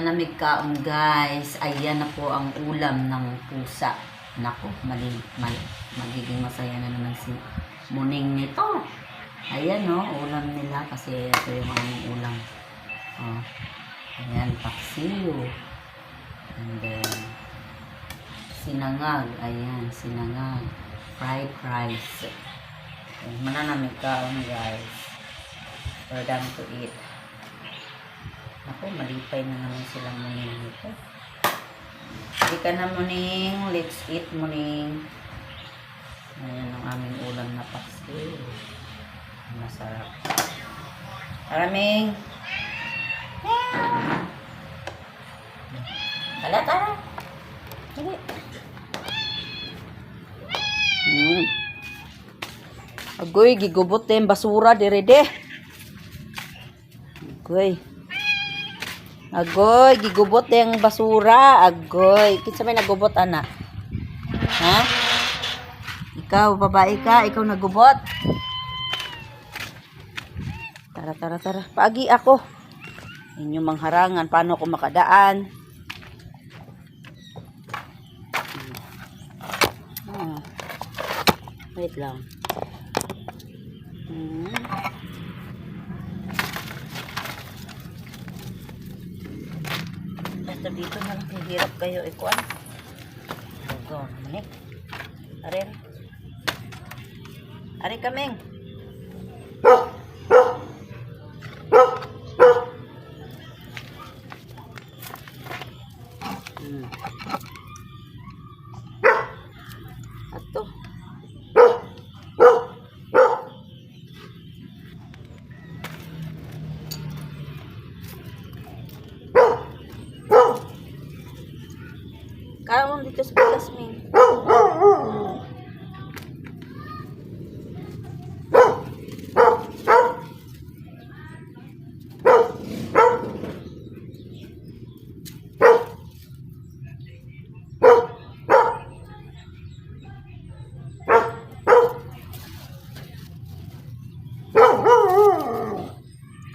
Mananamig kaon guys. Ayan na po ang ulam ng pusa. Nako, magiging masaya na naman si Muning nito. Ayan no, ulam nila kasi ito yung aming ulam. Oh. Ayan, paksiyo. And then, sinangag. Ayan, sinangag. Fried rice. Ayan, mananamig kaon guys. For them to eat. Ako, malipay na naman silang Muning nito. Hindi ka na Muning. Let's eat Muning. Ayan ang aming ulam na paksiyo. Masarap. Maraming. Tara, tara. Sige. Agoy, gigubot yung basura dire de. Agoy. Agoy, gigubot yung basura. Agoy. Kinsa may nagubot, anak? Ha? Ikaw, babae ka? Ikaw nagubot? Tara, tara, tara. Paagi ako. Inyong mangharangan. Paano ako makadaan? Wait lang. Basta dito na lang hihirap kayo ikuan. Go, nik. Arin. Ari kaming. Ato. Karon dito sa bigas min.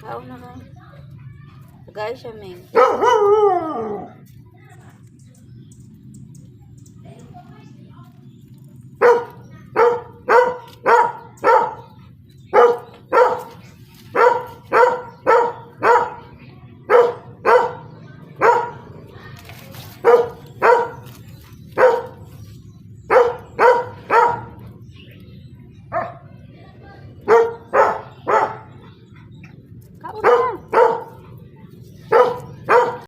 Kaon na ka. Tagay siya min.